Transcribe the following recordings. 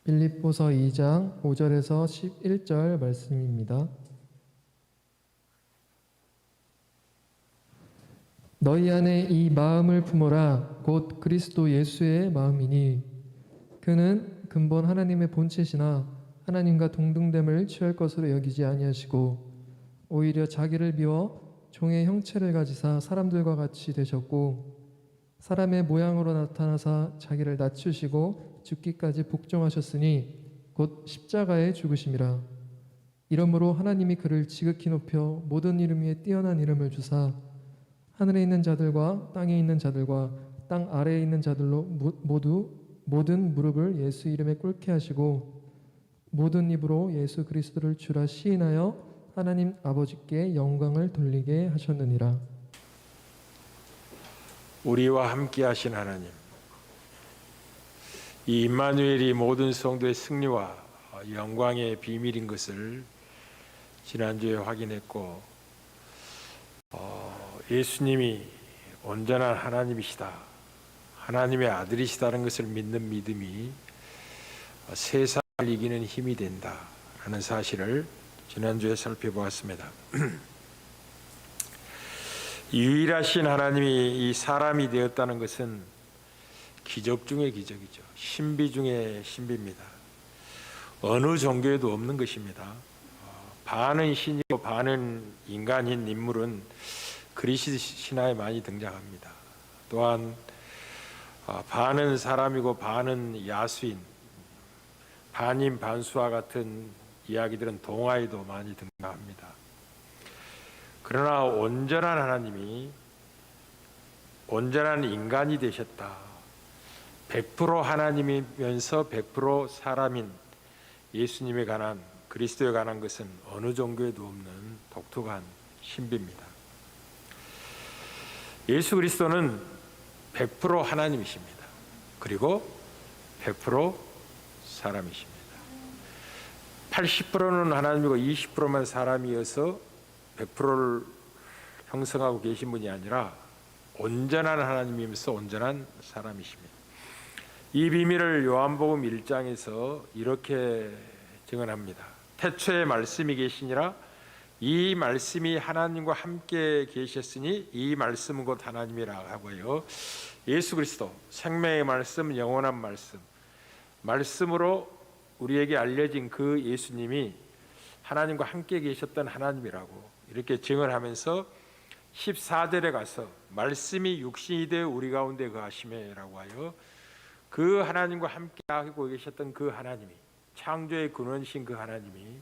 빌립보서 2장 5절에서 11절 말씀입니다. 너희 안에 이 마음을 품어라. 곧 그리스도 예수의 마음이니 그는 근본 하나님의 본체시나 하나님과 동등됨을 취할 것으로 여기지 아니하시고 오히려 자기를 비워 종의 형체를 가지사 사람들과 같이 되셨고 사람의 모양으로 나타나사 자기를 낮추시고 죽기까지 복종하셨으니 곧 십자가에 죽으심이라. 이러므로 하나님이 그를 지극히 높여 모든 이름 위에 뛰어난 이름을 주사 하늘에 있는 자들과 땅에 있는 자들과 땅 아래에 있는 자들로 모두 모든 무릎을 예수 이름에 꿇게 하시고 모든 입으로 예수 그리스도를 주라 시인하여 하나님 아버지께 영광을 돌리게 하셨느니라. 우리와 함께 하신 하나님, 이 임마누엘이 모든 성도의 승리와 영광의 비밀인 것을 지난주에 확인했고, 예수님이 온전한 하나님이시다, 하나님의 아들이시다는 것을 믿는 믿음이 세상을 이기는 힘이 된다라는 사실을 지난주에 살펴보았습니다. 유일하신 하나님이 이 사람이 되었다는 것은 기적 중의 기적이죠. 신비 중의 신비입니다. 어느 종교에도 없는 것입니다. 반은 신이고 반은 인간인 인물은 그리스 신화에 많이 등장합니다. 또한 반은 사람이고 반은 야수인, 반인 반수와 같은 이야기들은 동화에도 많이 등장합니다. 그러나 온전한 하나님이 온전한 인간이 되셨다. 100% 하나님이면서 100% 사람인 예수님에 관한, 그리스도에 관한 것은 어느 종교에도 없는 독특한 신비입니다. 예수 그리스도는 100% 하나님이십니다. 그리고 100% 사람이십니다. 80%는 하나님이고 20%만 사람이어서 100%를 형성하고 계신 분이 아니라 온전한 하나님이면서 온전한 사람이십니다. 이 비밀을 요한복음 1장에서 이렇게 증언합니다. 태초에 말씀이 계시니라. 이 말씀이 하나님과 함께 계셨으니 이 말씀은 곧 하나님이라 하고요. 예수 그리스도 생명의 말씀, 영원한 말씀, 말씀으로 우리에게 알려진 그 예수님이 하나님과 함께 계셨던 하나님이라고 이렇게 증언하면서 14절에 가서 말씀이 육신이 되어 우리 가운데 거하시매라고 하여 그 하나님과 함께 하고 계셨던 그 하나님이, 창조의 근원이신 그 하나님이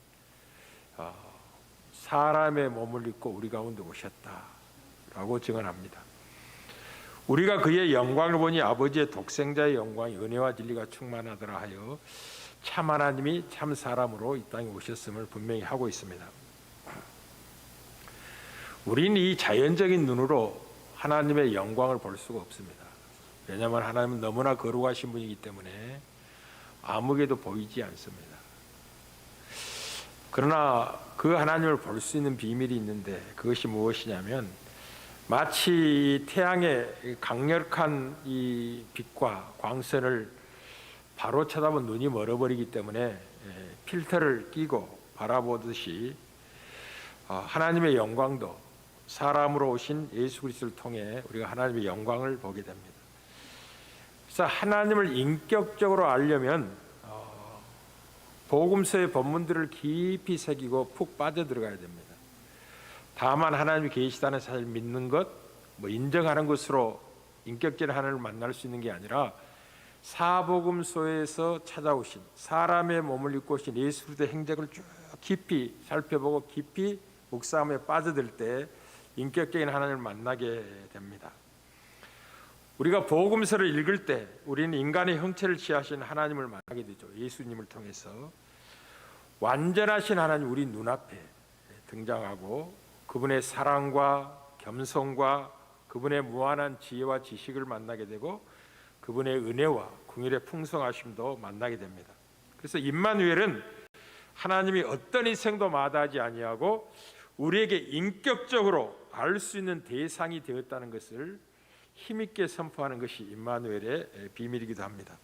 사람의 몸을 입고 우리 가운데 오셨다라고 증언합니다. 우리가 그의 영광을 보니 아버지의 독생자의 영광이 은혜와 진리가 충만하더라 하여 참 하나님이 참 사람으로 이 땅에 오셨음을 분명히 하고 있습니다. 우리는 이 자연적인 눈으로 하나님의 영광을 볼 수가 없습니다. 왜냐하면 하나님은 너무나 거룩하신 분이기 때문에 아무에게도 보이지 않습니다. 그러나 그 하나님을 볼 수 있는 비밀이 있는데 그것이 무엇이냐면 마치 태양의 강력한 이 빛과 광선을 바로 쳐다본 눈이 멀어버리기 때문에 필터를 끼고 바라보듯이 하나님의 영광도 사람으로 오신 예수 그리스도를 통해 우리가 하나님의 영광을 보게 됩니다. 그래서 하나님을 인격적으로 알려면 복음서의 본문들을 깊이 새기고 푹 빠져들어가야 됩니다. 다만 하나님이 계시다는 사실을 믿는 것, 인정하는 것으로 인격적인 하나님을 만날 수 있는 게 아니라 사복음서에서 찾아오신 사람의 몸을 입고 오신 예수 그리스도의 행적을 쭉 깊이 살펴보고 깊이 묵상함에 빠져들 때 인격적인 하나님을 만나게 됩니다. 우리가 복음서를 읽을 때 우리는 인간의 형체를 취하신 하나님을 만나게 되죠. 예수님을 통해서 완전하신 하나님 우리 눈앞에 등장하고 그분의 사랑과 겸손과 그분의 무한한 지혜와 지식을 만나게 되고 그분의 은혜와 긍휼의 풍성하심도 만나게 됩니다. 그래서 임마누엘은 하나님이 어떤 인생도 마다하지 아니하고 우리에게 인격적으로 알 수 있는 대상이 되었다는 것을 힘있게 선포하는 것이 임마누엘의 비밀이기도 합니다.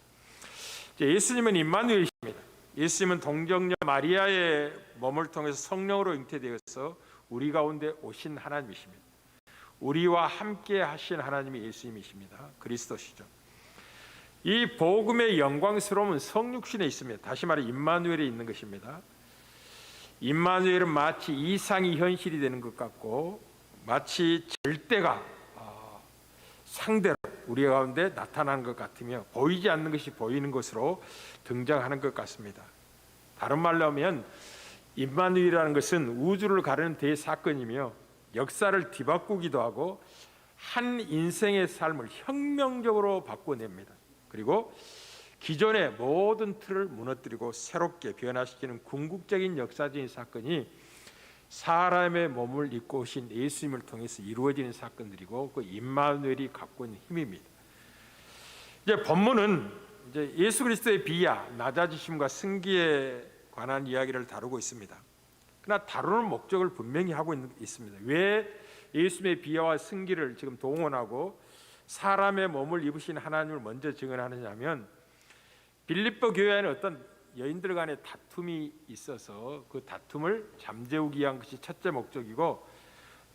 예수님은 임마누엘이십니다. 예수님은 동정녀 마리아의 몸을 통해서 성령으로 잉태되어서 우리 가운데 오신 하나님이십니다. 우리와 함께 하신 하나님이 예수님이십니다. 그리스도시죠. 이 복음의 영광스러움은 성육신에 있습니다. 다시 말해 임마누엘에 있는 것입니다. 임마누엘은 마치 이상이 현실이 되는 것 같고 마치 절대가 상대로 우리 가운데 나타나는 것 같으며 보이지 않는 것이 보이는 것으로 등장하는 것 같습니다. 다른 말로 하면 임마누엘이라는 것은 우주를 가르는 대사건이며 역사를 뒤바꾸기도 하고 한 인생의 삶을 혁명적으로 바꿔냅니다. 그리고 기존의 모든 틀을 무너뜨리고 새롭게 변화시키는 궁극적인 역사적인 사건이 사람의 몸을 입고 오신 예수님을 통해서 이루어지는 사건들이고 그 임마누엘이 갖고 있는 힘입니다. 이제 본문은 이제 예수 그리스도의 비야, 낮아지심과 승기에 관한 이야기를 다루고 있습니다. 그러나 다루는 목적을 분명히 하고 있습니다. 왜 예수님의 비야와 승기를 지금 동원하고 사람의 몸을 입으신 하나님을 먼저 증언하느냐면 빌립보 교회에는 어떤 여인들 간의 다툼이 있어서 그 다툼을 잠재우기 위한 것이 첫째 목적이고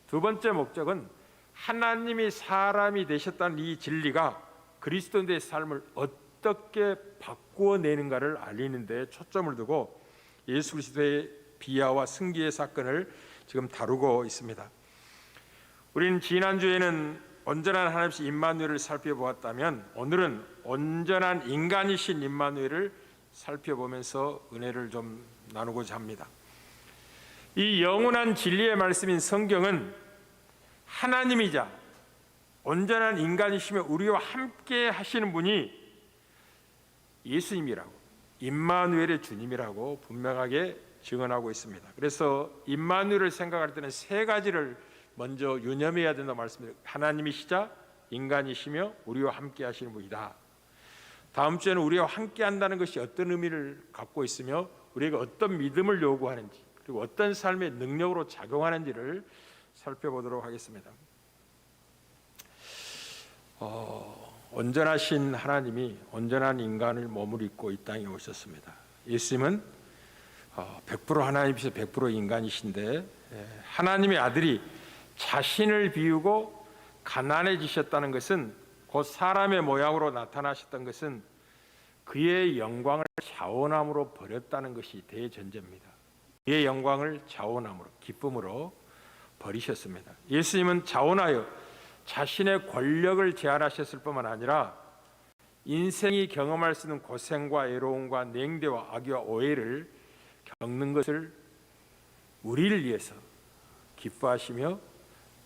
두 번째 목적은 하나님이 사람이 되셨다는 이 진리가 그리스도인의 삶을 어떻게 바꾸어내는가를 알리는 데 초점을 두고 예수 그리스도의 비야와 승기의 사건을 지금 다루고 있습니다. 우리는 지난주에는 온전한 하나님이신 임마누엘을 살펴보았다면 오늘은 온전한 인간이신 임마누엘을 살펴보면서 은혜를 좀 나누고자 합니다. 이 영원한 진리의 말씀인 성경은 하나님이자 온전한 인간이시며 우리와 함께 하시는 분이 예수님이라고 임마누엘의 주님이라고 분명하게 증언하고 있습니다. 그래서 임마누엘을 생각할 때는 세 가지를 먼저 유념해야 된다고 말씀드립니다. 하나님이시자 인간이시며 우리와 함께 하시는 분이다. 다음 주에는 우리와 함께 한다는 것이 어떤 의미를 갖고 있으며 우리가 어떤 믿음을 요구하는지 그리고 어떤 삶의 능력으로 작용하는지를 살펴보도록 하겠습니다. 온전하신 하나님이 온전한 인간을 몸을 입고 이 땅에 오셨습니다. 예수님은 100% 하나님이시고 100% 인간이신데 하나님의 아들이 자신을 비우고 가난해지셨다는 것은 곧 사람의 모양으로 나타나셨던 것은 그의 영광을 자원함으로 버렸다는 것이 대전제입니다. 그의 영광을 자원함으로 기쁨으로 버리셨습니다. 예수님은 자원하여 자신의 권력을 제한하셨을 뿐만 아니라 인생이 경험할 수 있는 고생과 애로움과 냉대와 악의와 오해를 겪는 것을 우리를 위해서 기뻐하시며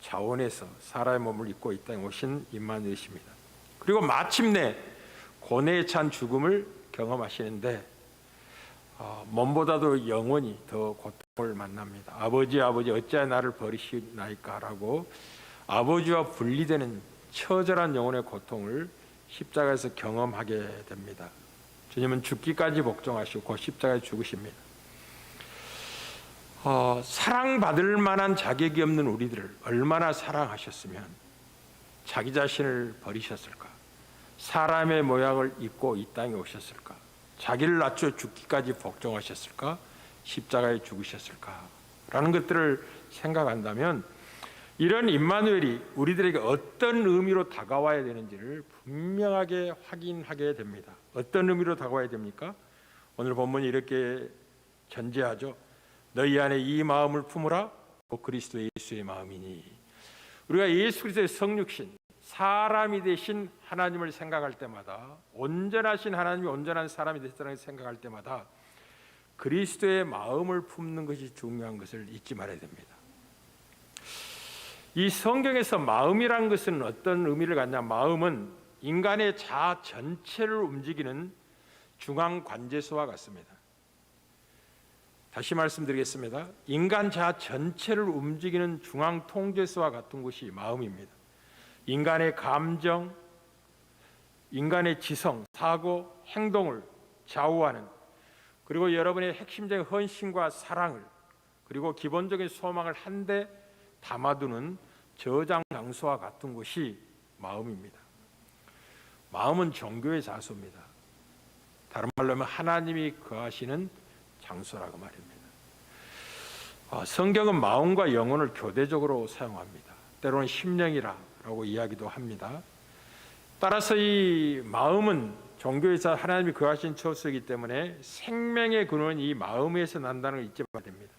자원해서 사람의 몸을 입고 이 땅에 오신 임마누엘이십니다. 그리고 마침내 고뇌에 찬 죽음을 경험하시는데 몸보다도 영원히 더 고통을 만납니다. 아버지 어찌하여 나를 버리시나이까라고 아버지와 분리되는 처절한 영혼의 고통을 십자가에서 경험하게 됩니다. 주님은 죽기까지 복종하시고 곧 십자가에 죽으십니다. 사랑받을 만한 자격이 없는 우리들을 얼마나 사랑하셨으면 자기 자신을 버리셨을까? 사람의 모양을 입고 이 땅에 오셨을까? 자기를 낮춰 죽기까지 복종하셨을까? 십자가에 죽으셨을까? 라는 것들을 생각한다면 이런 임마누엘이 우리들에게 어떤 의미로 다가와야 되는지를 분명하게 확인하게 됩니다. 어떤 의미로 다가와야 됩니까? 오늘 본문이 이렇게 전제하죠. 너희 안에 이 마음을 품으라 곧 그리스도 예수의 마음이니. 우리가 예수 그리스도의 성육신 사람이 되신 하나님을 생각할 때마다 온전하신 하나님이 온전한 사람이 되셨다는 것을 생각할 때마다 그리스도의 마음을 품는 것이 중요한 것을 잊지 말아야 됩니다. 이 성경에서 마음이란 것은 어떤 의미를 갖냐? 마음은 인간의 자아 전체를 움직이는 중앙 관제소와 같습니다. 다시 말씀드리겠습니다. 인간 자아 전체를 움직이는 중앙 통제소와 같은 것이 마음입니다. 인간의 감정, 인간의 지성, 사고, 행동을 좌우하는 그리고 여러분의 핵심적인 헌신과 사랑을 그리고 기본적인 소망을 한데 담아두는 저장 장소와 같은 것이 마음입니다. 마음은 종교의 자소입니다. 다른 말로 하면 하나님이 거하시는 장소라고 말입니다. 성경은 마음과 영혼을 교대적으로 사용합니다. 때로는 심령이라고 이야기도 합니다. 따라서 이 마음은 종교에서 하나님이 거하신 처소이기 때문에 생명의 근원이 이 마음에서 난다는 걸 잊지 말아야 됩니다.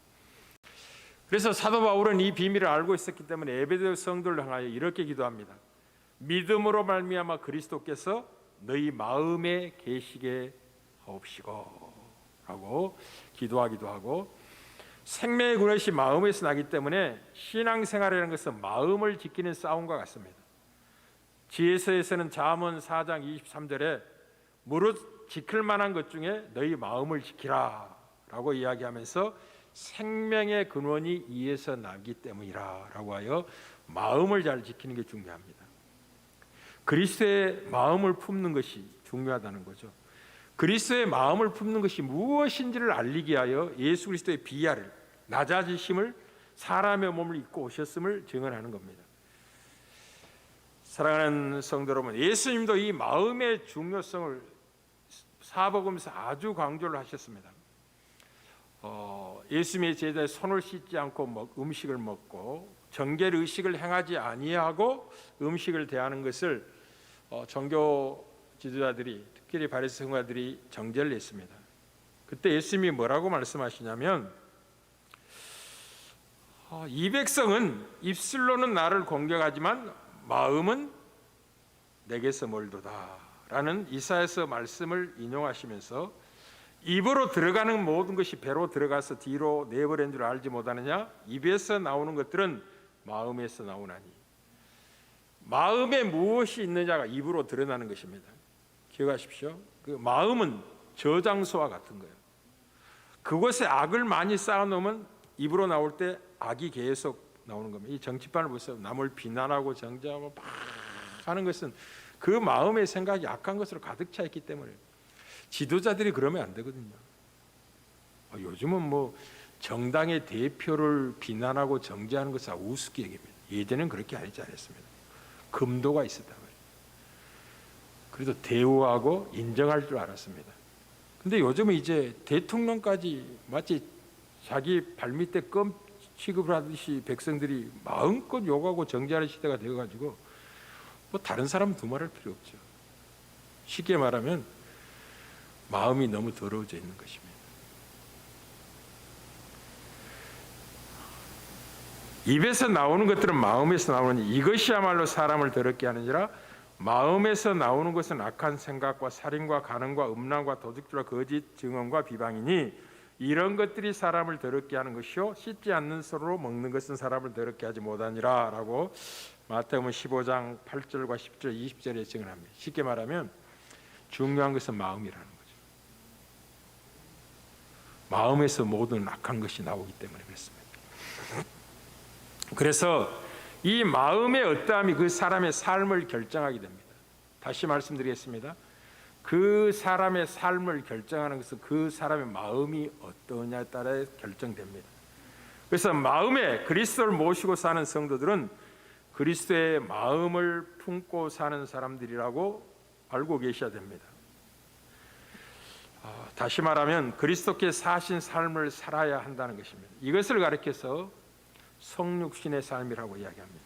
그래서 사도 바울은 이 비밀을 알고 있었기 때문에 에베소 성도를 향하여 이렇게 기도합니다. 믿음으로 말미암아 그리스도께서 너희 마음에 계시게 하옵시고 라고 기도하기도 하고, 생명의 근원이 마음에서 나기 때문에 신앙생활이라는 것은 마음을 지키는 싸움과 같습니다. 지혜서에서는 잠언 4장 23절에 무릇 지킬 만한 것 중에 너희 마음을 지키라 라고 이야기하면서 생명의 근원이 이에서 나기 때문이라 라고 하여 마음을 잘 지키는 게 중요합니다. 그리스도의 마음을 품는 것이 중요하다는 거죠. 그리스도의 마음을 품는 것이 무엇인지를 알리기 위하여 예수 그리스도의 비하를, 낮아지심을, 사람의 몸을 입고 오셨음을 증언하는 겁니다. 사랑하는 성도 여러분, 예수님도 이 마음의 중요성을 사복음에서 아주 강조를 하셨습니다. 예수님의 제자의 손을 씻지 않고 음식을 먹고 정결 의식을 행하지 아니하고 음식을 대하는 것을 종교 지도자들이, 특히 바리새 성가들이 정죄를 했습니다. 그때 예수님이 뭐라고 말씀하시냐면, 이 백성은 입술로는 나를 공경하지만 마음은 내게서 멀도다 라는 이사야서 말씀을 인용하시면서, 입으로 들어가는 모든 것이 배로 들어가서 뒤로 내버린 줄 알지 못하느냐? 입에서 나오는 것들은 마음에서 나오나니. 마음에 무엇이 있느냐가 입으로 드러나는 것입니다. 기억하십시오. 그 마음은 저장소와 같은 거예요. 그곳에 악을 많이 쌓아놓으면 입으로 나올 때 악이 계속 나오는 겁니다. 이 정치판을 보세요. 남을 비난하고 정죄하고 막 하는 것은 그 마음의 생각이 악한 것으로 가득 차 있기 때문에 지도자들이 그러면 안 되거든요. 요즘은 뭐 정당의 대표를 비난하고 정죄하는 것은 우습게 얘기합니다. 예전에는 그렇게 하지 않았습니다. 금도가 있었다 말이에요. 그래도 대우하고 인정할 줄 알았습니다. 근데 요즘은 이제 대통령까지 마치 자기 발밑에 껌 취급을 하듯이 백성들이 마음껏 욕하고 정죄하는 시대가 되어가지고 뭐 다른 사람은 두말할 필요 없죠. 쉽게 말하면 마음이 너무 더러워져 있는 것입니다. 입에서 나오는 것들은 마음에서 나오는, 이것이야말로 사람을 더럽게 하느니라. 마음에서 나오는 것은 악한 생각과 살인과 간음과 음란과 도둑질과 거짓 증언과 비방이니 이런 것들이 사람을 더럽게 하는 것이요 씻지 않는 손으로 먹는 것은 사람을 더럽게 하지 못하니라 라고 마태복음 15장 8절과 10절 20절에 증언합니다. 쉽게 말하면 중요한 것은 마음이라는 거죠. 마음에서 모든 악한 것이 나오기 때문에 그렇습니다. 그래서 이 마음의 어떠함이 그 사람의 삶을 결정하게 됩니다. 다시 말씀드리겠습니다. 그 사람의 삶을 결정하는 것은 그 사람의 마음이 어떠냐에 따라 결정됩니다. 그래서 마음에 그리스도를 모시고 사는 성도들은 그리스도의 마음을 품고 사는 사람들이라고 알고 계셔야 됩니다. 다시 말하면 그리스도께 사신 삶을 살아야 한다는 것입니다. 이것을 가리켜서 성육신의 삶이라고 이야기합니다.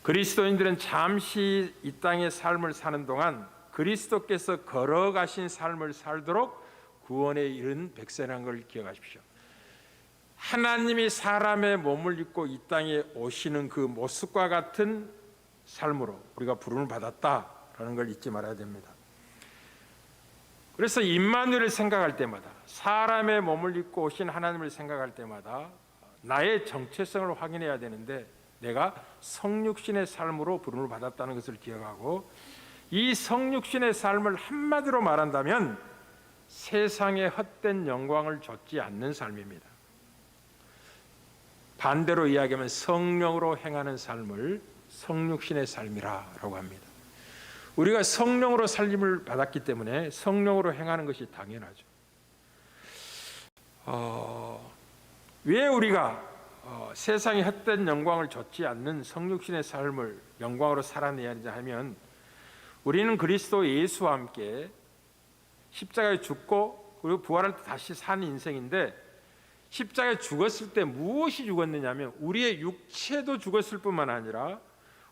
그리스도인들은 잠시 이 땅의 삶을 사는 동안 그리스도께서 걸어가신 삶을 살도록 구원에 이른 백성이라는 걸 기억하십시오. 하나님이 사람의 몸을 입고 이 땅에 오시는 그 모습과 같은 삶으로 우리가 부름을 받았다라는 걸 잊지 말아야 됩니다. 그래서 임마누엘을 생각할 때마다, 사람의 몸을 입고 오신 하나님을 생각할 때마다 나의 정체성을 확인해야 되는데, 내가 성육신의 삶으로 부름을 받았다는 것을 기억하고, 이 성육신의 삶을 한마디로 말한다면 세상의 헛된 영광을 좇지 않는 삶입니다. 반대로 이야기하면 성령으로 행하는 삶을 성육신의 삶이라고 합니다. 우리가 성령으로 살림을 받았기 때문에 성령으로 행하는 것이 당연하죠. 왜 우리가 세상의 헛된 영광을 좇지 않는 성육신의 삶을 영광으로 살아내야 하냐 하면, 우리는 그리스도 예수와 함께 십자가에 죽고 그리고 부활할 때 다시 산 인생인데, 십자가에 죽었을 때 무엇이 죽었느냐면 우리의 육체도 죽었을 뿐만 아니라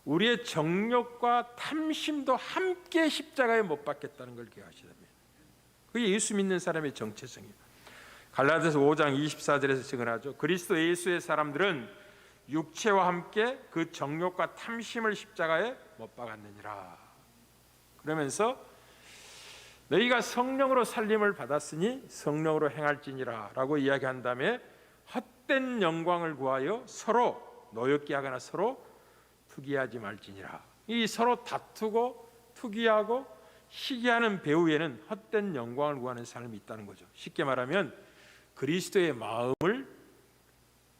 우리의 정욕과 탐심도 함께 십자가에 못 박겠다는 걸 기억하셔야 됩니다. 그게 예수 믿는 사람의 정체성이에요. 갈라디아서 5장 24절에서 증언하죠. 그리스도 예수의 사람들은 육체와 함께 그 정욕과 탐심을 십자가에 못 박았느니라. 그러면서 너희가 성령으로 살림을 받았으니 성령으로 행할지니라 라고 이야기한 다음에 헛된 영광을 구하여 서로 노엽게 하거나 서로 투기하지 말지니라. 이 서로 다투고 투기하고 시기하는 배후에는 헛된 영광을 구하는 삶이 있다는 거죠. 쉽게 말하면 그리스도의 마음을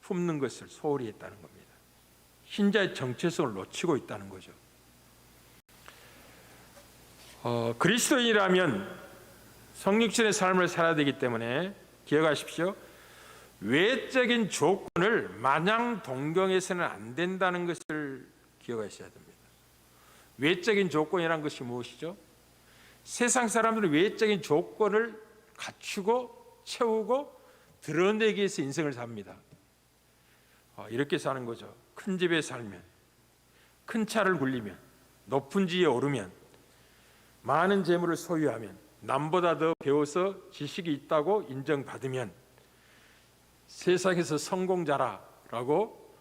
품는 것을 소홀히 했다는 겁니다. 신자의 정체성을 놓치고 있다는 거죠. 그리스도인이라면 성육신의 삶을 살아야 되기 때문에 기억하십시오. 외적인 조건을 마냥 동경해서는 안 된다는 것을 기억하셔야 됩니다. 외적인 조건이란 것이 무엇이죠? 세상 사람들은 외적인 조건을 갖추고 채우고 드러내기 위해서 인생을 삽니다. 이렇게 사는 거죠. 큰 집에 살면, 큰 차를 굴리면, 높은 지위에 오르면, 많은 재물을 소유하면, 남보다 더 배워서 지식이 있다고 인정받으면 세상에서 성공자라고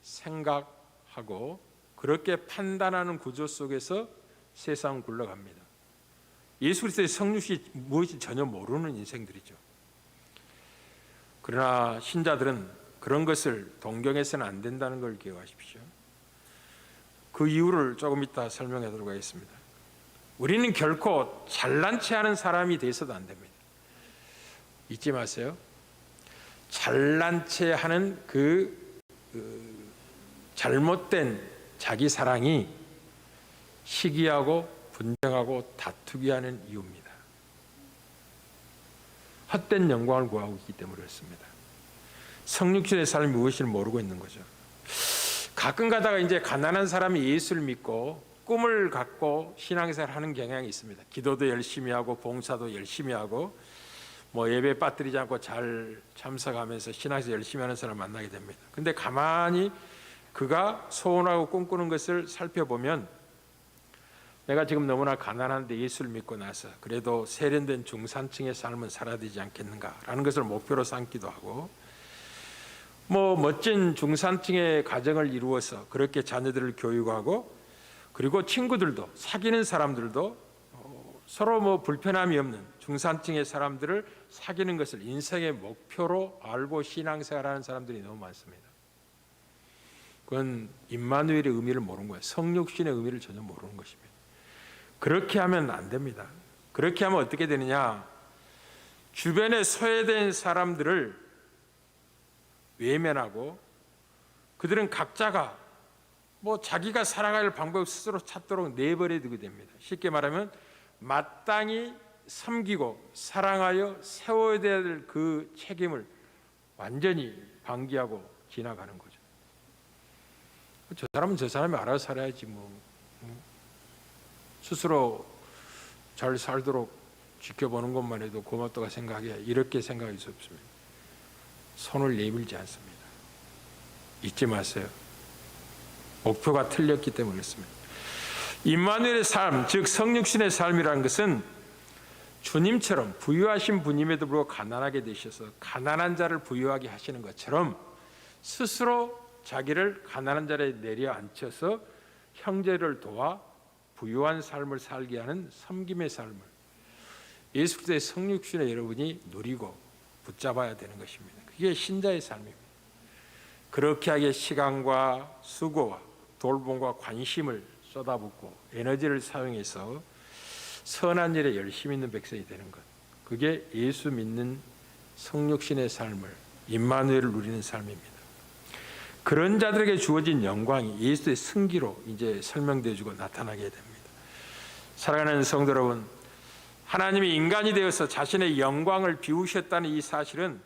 생각하고 그렇게 판단하는 구조 속에서 세상은 굴러갑니다. 예수 그리스도의 성육신이 무엇인지 전혀 모르는 인생들이죠. 그러나 신자들은 그런 것을 동경해서는 안 된다는 걸 기억하십시오. 그 이유를 조금 이따 설명하도록 하겠습니다. 우리는 결코 잘난 체하는 사람이 돼서도 안 됩니다. 잊지 마세요. 잘난 체하는 그 잘못된 자기 사랑이 시기하고 분쟁하고 다투게 하는 이유입니다. 헛된 영광을 구하고 있기 때문에 그렇습니다. 성육신의 삶이 무엇인지 모르고 있는 거죠. 가끔 가다가 이제 가난한 사람이 예수를 믿고 꿈을 갖고 신앙생활 하는 경향이 있습니다. 기도도 열심히 하고 봉사도 열심히 하고 뭐 예배 빠뜨리지 않고 잘 참석하면서 신앙생활 열심히 하는 사람 만나게 됩니다. 근데 가만히 그가 소원하고 꿈꾸는 것을 살펴보면 내가 지금 너무나 가난한데 예수를 믿고 나서 그래도 세련된 중산층의 삶은 살아야 되지 않겠는가라는 것을 목표로 삼기도 하고, 뭐 멋진 중산층의 가정을 이루어서 그렇게 자녀들을 교육하고, 그리고 친구들도 사귀는 사람들도 서로 뭐 불편함이 없는 중산층의 사람들을 사귀는 것을 인생의 목표로 알고 신앙생활하는 사람들이 너무 많습니다. 그건 임마누엘의 의미를 모르는 거예요. 성육신의 의미를 전혀 모르는 것입니다. 그렇게 하면 안 됩니다. 그렇게 하면 어떻게 되느냐? 주변에 소외된 사람들을 외면하고 그들은 각자가 뭐 자기가 살아갈 방법을 스스로 찾도록 내버려 두게 됩니다. 쉽게 말하면 마땅히 섬기고 사랑하여 세워야 될 그 책임을 완전히 방기하고 지나가는 거죠. 저 사람은 저 사람이 알아서 살아야지 뭐 스스로 잘 살도록 지켜보는 것만 해도 고맙다고 생각해. 이렇게 생각할 수 없습니다. 손을 내밀지 않습니다. 잊지 마세요. 목표가 틀렸기 때문에 그렇습니다. 임마누엘의 삶, 즉 성육신의 삶이라는 것은 주님처럼 부유하신 분임에도 불구하고 가난하게 되셔서 가난한 자를 부유하게 하시는 것처럼 스스로 자기를 가난한 자리에 내려앉혀서 형제를 도와 부유한 삶을 살게 하는 섬김의 삶을 예수 그리스도의 성육신에 여러분이 누리고 붙잡아야 되는 것입니다. 그게 신자의 삶입니다. 그렇게 하기에 시간과 수고와 돌봄과 관심을 쏟아붓고 에너지를 사용해서 선한 일에 열심히 있는 백성이 되는 것, 그게 예수 믿는 성육신의 삶을 임마누엘을 누리는 삶입니다. 그런 자들에게 주어진 영광이 예수의 승기로 이제 설명되어주고 나타나게 됩니다. 사랑하는 성도 여러분, 하나님이 인간이 되어서 자신의 영광을 비우셨다는 이 사실은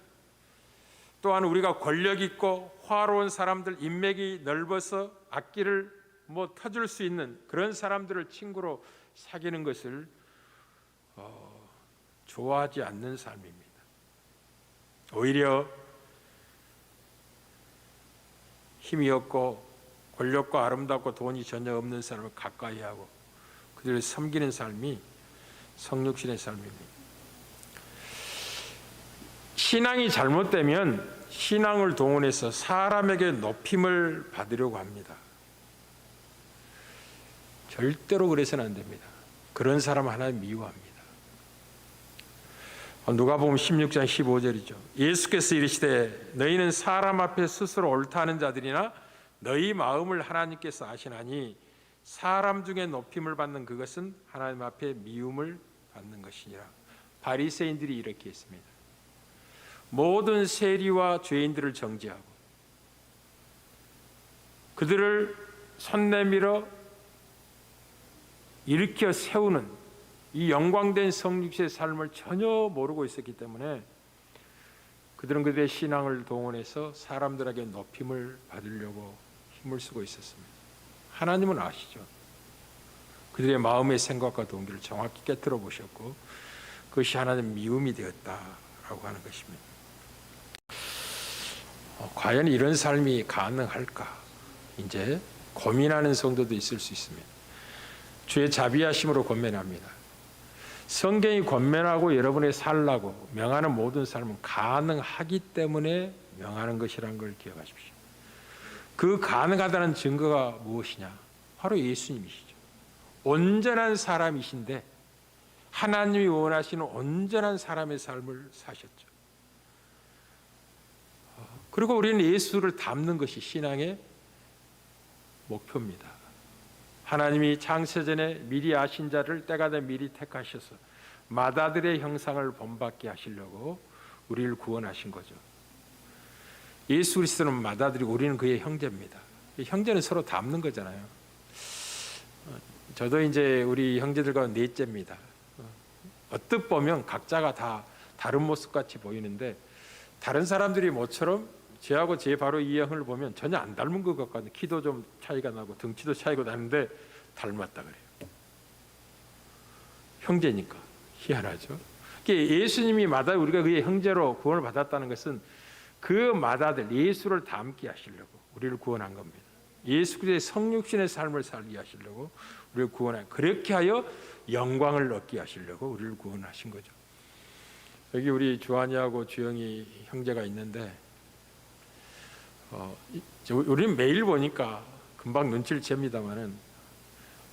또한 우리가 권력 있고 화로운 사람들, 인맥이 넓어서 악기를 뭐 터줄 수 있는 그런 사람들을 친구로 사귀는 것을 좋아하지 않는 삶입니다. 오히려 힘이 없고 권력과 아름답고 돈이 전혀 없는 사람을 가까이 하고 그들을 섬기는 삶이 성육신의 삶입니다. 신앙이 잘못되면 신앙을 동원해서 사람에게 높임을 받으려고 합니다. 절대로 그래서는 안 됩니다. 그런 사람 하나님 미워합니다. 누가복음 16장 15절이죠. 예수께서 이르시되 너희는 사람 앞에 스스로 옳다 하는 자들이나 너희 마음을 하나님께서 아시나니 사람 중에 높임을 받는 그것은 하나님 앞에 미움을 받는 것이니라. 바리새인들이 이렇게 했습니다. 모든 세리와 죄인들을 정죄하고 그들을 손 내밀어 일으켜 세우는 이 영광된 성육신의 삶을 전혀 모르고 있었기 때문에 그들은 그들의 신앙을 동원해서 사람들에게 높임을 받으려고 힘을 쓰고 있었습니다. 하나님은 아시죠. 그들의 마음의 생각과 동기를 정확히 깨뜨려 보셨고 그것이 하나님 미움이 되었다라고 하는 것입니다. 과연 이런 삶이 가능할까? 이제 고민하는 성도도 있을 수 있습니다. 주의 자비하심으로 권면합니다. 성경이 권면하고 여러분의 살라고 명하는 모든 삶은 가능하기 때문에 명하는 것이라는 걸 기억하십시오. 그 가능하다는 증거가 무엇이냐? 바로 예수님이시죠. 온전한 사람이신데 하나님이 원하시는 온전한 사람의 삶을 사셨죠. 그리고 우리는 예수를 닮는 것이 신앙의 목표입니다. 하나님이 창세전에 미리 아신 자를 때가 돼 미리 택하셔서 맏아들의 형상을 본받게 하시려고 우리를 구원하신 거죠. 예수 그리스도는 맏아들이고 우리는 그의 형제입니다. 형제는 서로 닮는 거잖아요. 저도 이제 우리 형제들과 넷째입니다. 어뜻 보면 각자가 다 다른 모습 같이 보이는데 다른 사람들이 모처럼 저하고 제 바로 이 형을 보면 전혀 안 닮은 것 같거든요. 키도 좀 차이가 나고 등치도 차이가 나는데 닮았다 그래요. 형제니까 희한하죠. 예수님이 우리가 그의 형제로 구원을 받았다는 것은 그 맏아들 예수를 닮게 하시려고 우리를 구원한 겁니다. 예수 그리스도의 성육신의 삶을 살게 하시려고 우리를 구원한, 그렇게 하여 영광을 얻게 하시려고 우리를 구원하신 거죠. 여기 우리 주한이하고 주영이 형제가 있는데 우리는 매일 보니까 금방 눈치를 챕니다만은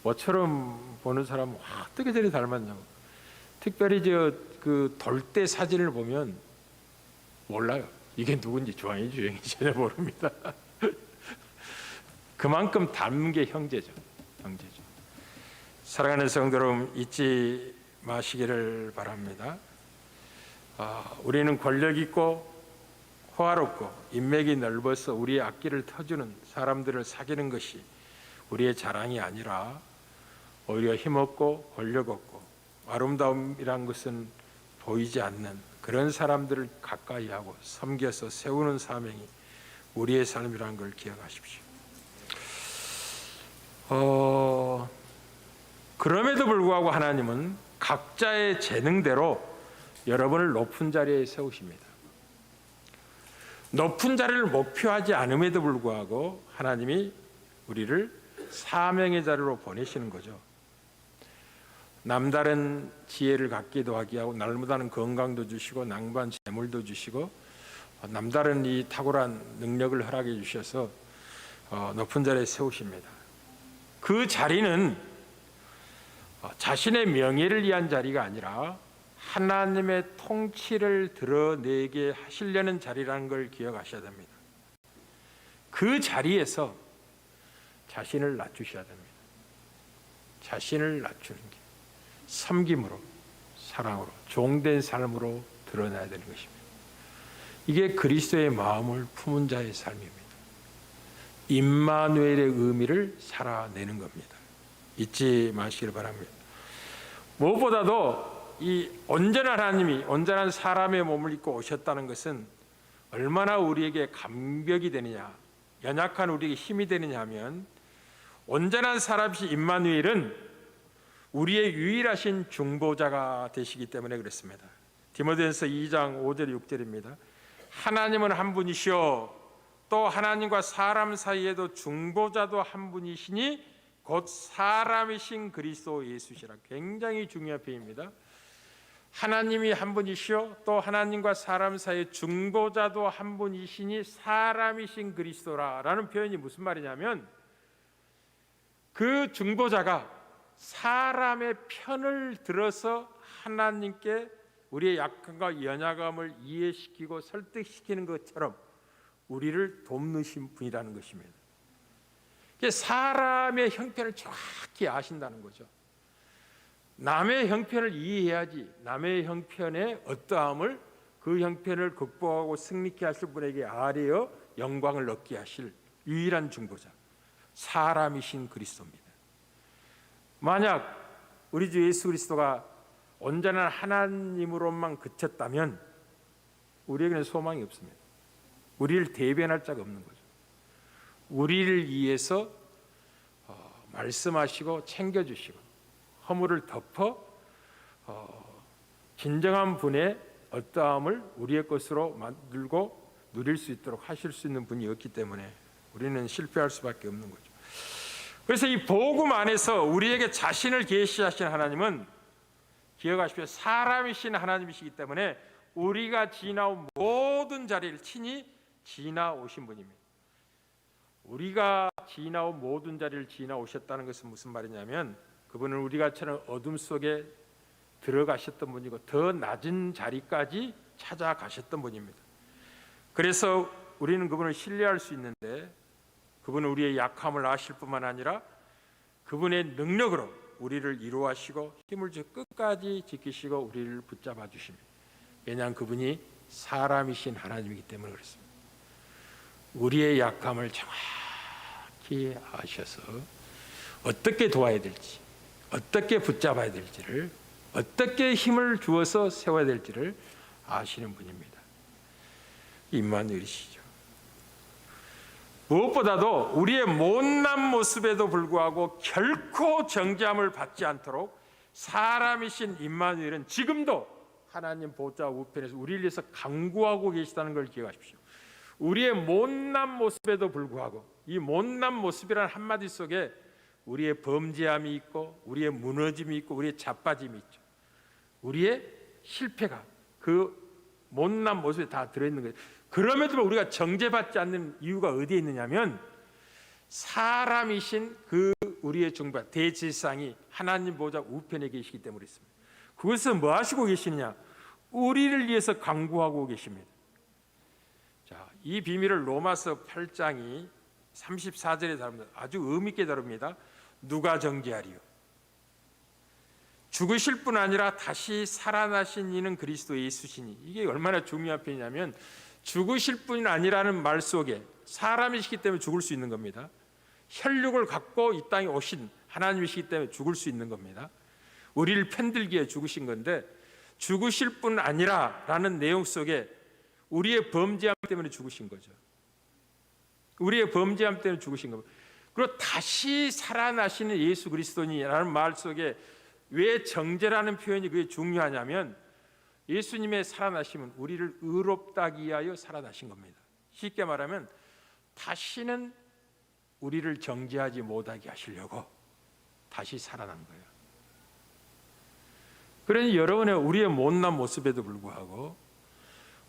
뭐처럼 보는 사람은 어떻게 저리 닮았냐고. 특별히 그 돌대 사진을 보면 몰라요. 이게 누군지 주한이 주영이 전혀 모릅니다. 그만큼 닮은 게 형제죠. 형제죠. 사랑하는 성도 여러분, 잊지 마시기를 바랍니다. 우리는 권력 있고 호화롭고 인맥이 넓어서 우리의 앞길을 터주는 사람들을 사귀는 것이 우리의 자랑이 아니라 오히려 힘없고 권력 없고 아름다움이란 것은 보이지 않는 그런 사람들을 가까이 하고 섬겨서 세우는 사명이 우리의 삶이라는 걸 기억하십시오. 그럼에도 불구하고 하나님은 각자의 재능대로 여러분을 높은 자리에 세우십니다. 높은 자리를 목표하지 않음에도 불구하고 하나님이 우리를 사명의 자리로 보내시는 거죠. 남다른 지혜를 갖기도 하게 하고 날마다는 건강도 주시고 낭만 재물도 주시고 남다른 이 탁월한 능력을 허락해 주셔서 높은 자리에 세우십니다. 그 자리는 자신의 명예를 위한 자리가 아니라 하나님의 통치를 드러내게 하시려는 자리라는 걸 기억하셔야 됩니다. 그 자리에서 자신을 낮추셔야 됩니다. 자신을 낮추는 게 섬김으로, 사랑으로, 종된 삶으로 드러나야 되는 것입니다. 이게 그리스도의 마음을 품은 자의 삶입니다. 임마누엘의 의미를 살아내는 겁니다. 잊지 마시길 바랍니다. 무엇보다도 이 온전한 하나님이 온전한 사람의 몸을 입고 오셨다는 것은 얼마나 우리에게 감격이 되느냐, 연약한 우리에게 힘이 되느냐 하면 온전한 사람이신 임마누엘은 우리의 유일하신 중보자가 되시기 때문에 그렇습니다. 디모데전서 2장 5절 6절입니다. 하나님은 한 분이시요 또 하나님과 사람 사이에도 중보자도 한 분이시니 곧 사람이신 그리스도 예수시라. 굉장히 중요한 표현입니다. 하나님이 한 분이시요 또 하나님과 사람 사이에 중보자도 한 분이시니 사람이신 그리스도라라는 표현이 무슨 말이냐면 그 중보자가 사람의 편을 들어서 하나님께 우리의 약함과 연약함을 이해시키고 설득시키는 것처럼 우리를 돕는 분이라는 것입니다. 사람의 형편을 정확히 아신다는 거죠. 남의 형편을 이해해야지 남의 형편의 어떠함을 그 형편을 극복하고 승리케 하실 분에게 아뢰어 영광을 얻게 하실 유일한 중보자 사람이신 그리스도입니다. 만약 우리 주 예수 그리스도가 온전한 하나님으로만 그쳤다면 우리에게는 소망이 없습니다. 우리를 대변할 자가 없는 거죠. 우리를 위해서 말씀하시고 챙겨주시고 허물을 덮어 진정한 분의 어떠함을 우리의 것으로 만들고 누릴 수 있도록 하실 수 있는 분이 없기 때문에 우리는 실패할 수밖에 없는 거죠. 그래서 이 복음 안에서 우리에게 자신을 계시하신 하나님은 기억하십시오. 사람이신 하나님이시기 때문에 우리가 지나온 모든 자리를 친히 지나오신 분입니다. 우리가 지나온 모든 자리를 지나오셨다는 것은 무슨 말이냐면 그분은 우리가처럼 어둠 속에 들어가셨던 분이고 더 낮은 자리까지 찾아가셨던 분입니다. 그래서 우리는 그분을 신뢰할 수 있는데 그분은 우리의 약함을 아실 뿐만 아니라 그분의 능력으로 우리를 이루하시고 힘을 주어 끝까지 지키시고 우리를 붙잡아 주십니다. 왜냐하면 그분이 사람이신 하나님이기 때문에 그렇습니다. 우리의 약함을 정확히 아셔서 어떻게 도와야 될지 어떻게 붙잡아야 될지를 어떻게 힘을 주어서 세워야 될지를 아시는 분입니다. 임마누엘이시죠. 무엇보다도 우리의 못난 모습에도 불구하고 결코 정죄함을 받지 않도록 사람이신 임마누엘은 지금도 하나님 보좌 우편에서 우리를 위해서 간구하고 계시다는 걸 기억하십시오. 우리의 못난 모습에도 불구하고 이 못난 모습이라는 한마디 속에 우리의 범죄함이 있고 우리의 무너짐이 있고 우리의 자빠짐이 있죠. 우리의 실패가 그 못난 모습에 다 들어있는 거예요. 그럼에도 불구하고 우리가 정죄받지 않는 이유가 어디에 있느냐면 사람이신 그 우리의 중보자 대제사장이 하나님 보좌 우편에 계시기 때문에 있습니다. 그것은 뭐 하시고 계시느냐? 우리를 위해서 간구하고 계십니다. 자, 이 비밀을 로마서 8장이 34절에 다룹니다. 아주 의미 있게 다룹니다. 누가 정죄하리요? 죽으실 뿐 아니라 다시 살아나신 이는 그리스도 예수시니. 이게 얼마나 중요한 표현이냐면 죽으실 뿐 아니라는 말 속에 사람이시기 때문에 죽을 수 있는 겁니다. 혈육을 갖고 이 땅에 오신 하나님이시기 때문에 죽을 수 있는 겁니다. 우리를 편들기에 죽으신 건데 죽으실 뿐 아니라라는 내용 속에 우리의 범죄함 때문에 죽으신 거죠. 우리의 범죄함 때문에 죽으신 겁니다. 그리고 다시 살아나시는 예수 그리스도니라는 말 속에 왜 정죄라는 표현이 그게 중요하냐면 예수님의 살아나심은 우리를 의롭다 하기 위하여 살아나신 겁니다. 쉽게 말하면 다시는 우리를 정죄하지 못하게 하시려고 다시 살아난 거예요. 그러니 여러분의 우리의 못난 모습에도 불구하고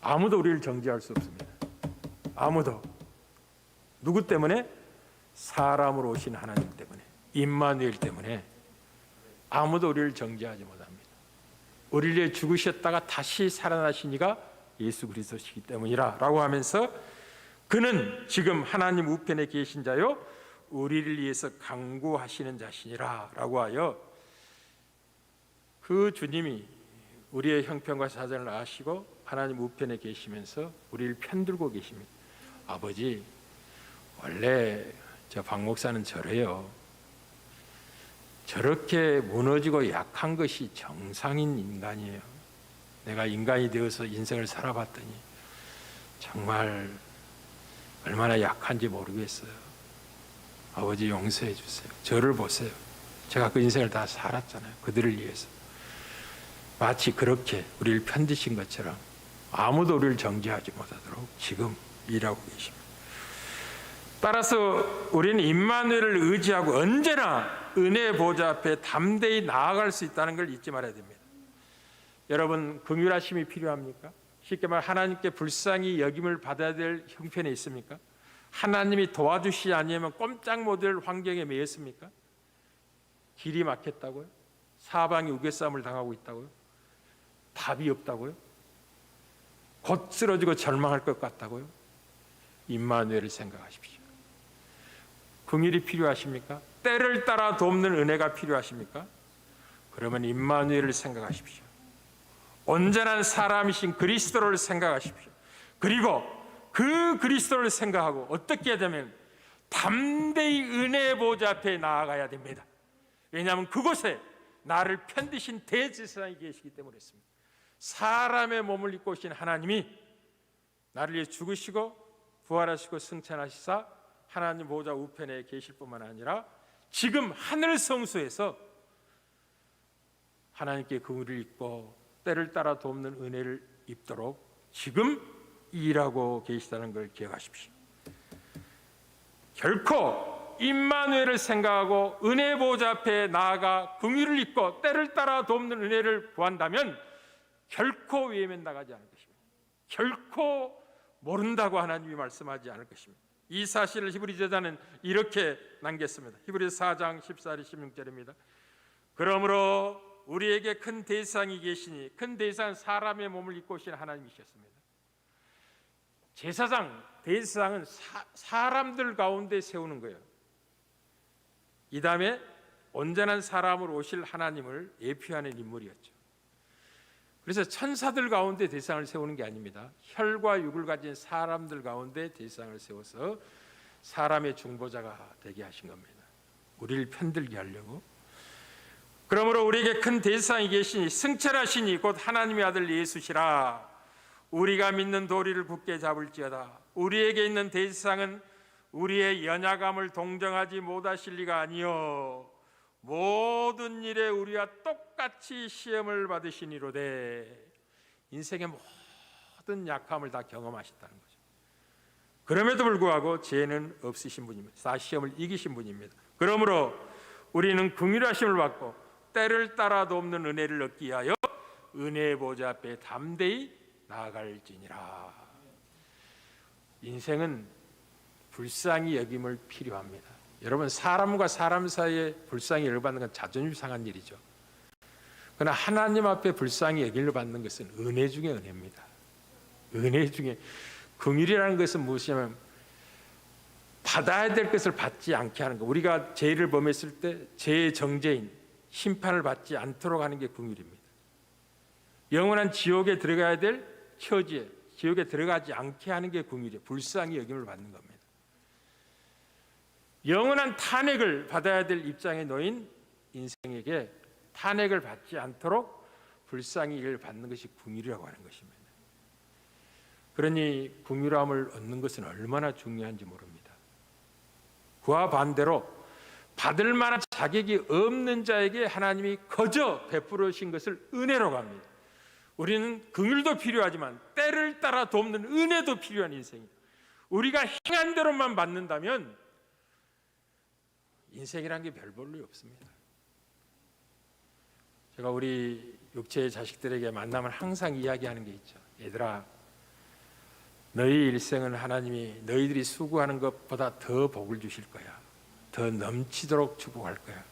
아무도 우리를 정죄할 수 없습니다. 아무도. 누구 때문에? 사람으로 오신 하나님 때문에, 임마누엘 때문에 아무도 우리를 정죄하지 못합니다. 우리를 위해 죽으셨다가 다시 살아나신 이가 예수 그리스도시기 때문이라 라고 하면서 그는 지금 하나님 우편에 계신 자요 우리를 위해서 간구하시는 자시니라 라고 하여 그 주님이 우리의 형편과 사정을 아시고 하나님 우편에 계시면서 우리를 편들고 계십니다. 아버지, 원래 저 박 목사는 저래요. 저렇게 무너지고 약한 것이 정상인 인간이에요. 내가 인간이 되어서 인생을 살아봤더니 정말 얼마나 약한지 모르겠어요. 아버지 용서해 주세요. 저를 보세요. 제가 그 인생을 다 살았잖아요. 그들을 위해서. 마치 그렇게 우리를 편드신 것처럼 아무도 우리를 정죄하지 못하도록 지금 일하고 계십니다. 따라서 우리는 임마누엘을 의지하고 언제나 은혜의 보좌 앞에 담대히 나아갈 수 있다는 걸 잊지 말아야 됩니다. 여러분, 긍휼하심이 필요합니까? 쉽게 말 하나님께 불쌍히 여김을 받아야 될 형편에 있습니까? 하나님이 도와주시지 않으면 꼼짝 못할 환경에 매였습니까? 길이 막혔다고요? 사방이 우겨싸움을 당하고 있다고요? 답이 없다고요? 곧 쓰러지고 절망할 것 같다고요? 임마누엘을 생각하십시오. 긍휼이 필요하십니까? 때를 따라 돕는 은혜가 필요하십니까? 그러면 임마누엘을 생각하십시오. 온전한 사람이신 그리스도를 생각하십시오. 그리고 그 그리스도를 생각하고 어떻게 해야 되면 담대히 은혜의 보좌 앞에 나아가야 됩니다. 왜냐하면 그곳에 나를 편드신 대제사장이 계시기 때문에 그렇습니다. 사람의 몸을 입고 오신 하나님이 나를 위해 죽으시고 부활하시고 승천하시사 하나님 보좌 우편에 계실 뿐만 아니라 지금 하늘 성소에서 하나님께 긍휼을 입고 때를 따라 돕는 은혜를 입도록 지금 일하고 계시다는 걸 기억하십시오. 결코 임마누엘을 생각하고 은혜 보좌 앞에 나아가 긍휼을 입고 때를 따라 돕는 은혜를 구한다면 결코 외면 나가지 않을 것입니다. 결코 모른다고 하나님이 말씀하지 않을 것입니다. 이 사실을 히브리 제자는 이렇게 남겼습니다. 히브리서 4장 14절 16절입니다. 그러므로 우리에게 큰 대상이 계시니 큰 대상은 사람의 몸을 입고 오신 하나님이셨습니다. 제사장, 대제사장은 사람들 가운데 세우는 거예요. 이 다음에 온전한 사람으로 오실 하나님을 예표하는 인물이었죠. 그래서 천사들 가운데 대상을 세우는 게 아닙니다. 혈과 육을 가진 사람들 가운데 대상을 세워서 사람의 중보자가 되게 하신 겁니다. 우리를 편들게 하려고. 그러므로 우리에게 큰 대상이 계시니 승천하시니 곧 하나님의 아들 예수시라. 우리가 믿는 도리를 굳게 잡을지어다. 우리에게 있는 대상은 우리의 연약함을 동정하지 못하실 리가 아니요 모든 일에 우리와 똑같이 시험을 받으시니로되. 인생의 모든 약함을 다 경험하셨다는 거죠. 그럼에도 불구하고 죄는 없으신 분입니다. 다 시험을 이기신 분입니다. 그러므로 우리는 긍휼하심을 받고 때를 따라 돕는 은혜를 얻기 위하여 은혜의 보좌 앞에 담대히 나아갈지니라. 인생은 불쌍히 여김을 필요합니다. 여러분, 사람과 사람 사이에 불쌍히 여김을 받는 건 자존심 상한 일이죠. 그러나 하나님 앞에 불쌍히 여김을 받는 것은 은혜 중에 은혜입니다. 은혜 중에 긍휼이라는 것은 무엇이냐면 받아야 될 것을 받지 않게 하는 것. 우리가 죄를 범했을 때 죄의 정죄인 심판을 받지 않도록 하는 게 긍휼입니다. 영원한 지옥에 들어가야 될 처지에 지옥에 들어가지 않게 하는 게 긍휼이에요. 불쌍히 여김을 받는 겁니다. 영원한 탄핵을 받아야 될 입장에 놓인 인생에게 탄핵을 받지 않도록 불쌍히 여김을 받는 것이 긍휼이라고 하는 것입니다. 그러니 긍휼함을 얻는 것은 얼마나 중요한지 모릅니다. 그와 반대로 받을 만한 자격이 없는 자에게 하나님이 거저 베풀으신 것을 은혜라고 합니다. 우리는 긍휼도 필요하지만 때를 따라 돕는 은혜도 필요한 인생이에요. 우리가 행한 대로만 받는다면 인생이란 게 별 볼일 없습니다. 제가 우리 육체의 자식들에게 만나면 항상 이야기하는 게 있죠. 얘들아, 너희 일생은 하나님이 너희들이 수고하는 것보다 더 복을 주실 거야. 더 넘치도록 축복할 거야.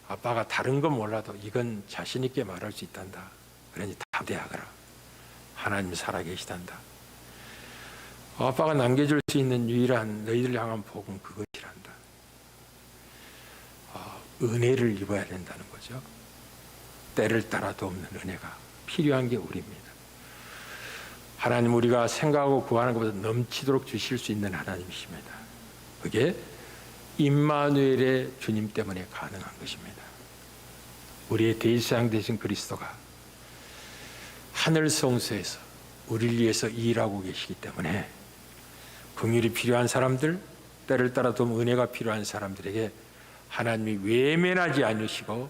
아빠가 다른 건 몰라도 이건 자신 있게 말할 수 있단다. 그러니 담대하거라. 하나님 살아계시단다. 아빠가 남겨줄 수 있는 유일한 너희들 향한 복은 그것이란다. 은혜를 입어야 된다는 거죠. 때를 따라 돕는 은혜가 필요한 게 우리입니다. 하나님, 우리가 생각하고 구하는 것보다 넘치도록 주실 수 있는 하나님이십니다. 그게 임마누엘의 주님 때문에 가능한 것입니다. 우리의 대제사장 되신 그리스도가 하늘 성소에서 우리를 위해서 일하고 계시기 때문에 긍휼이 필요한 사람들, 때를 따라 돕는 은혜가 필요한 사람들에게 하나님이 외면하지 않으시고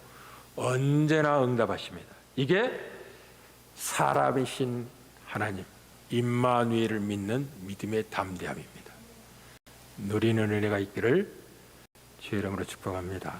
언제나 응답하십니다. 이게 사람이신 하나님 임마누엘을 믿는 믿음의 담대함입니다. 누리는 은혜가 있기를 주의 이름으로 축복합니다.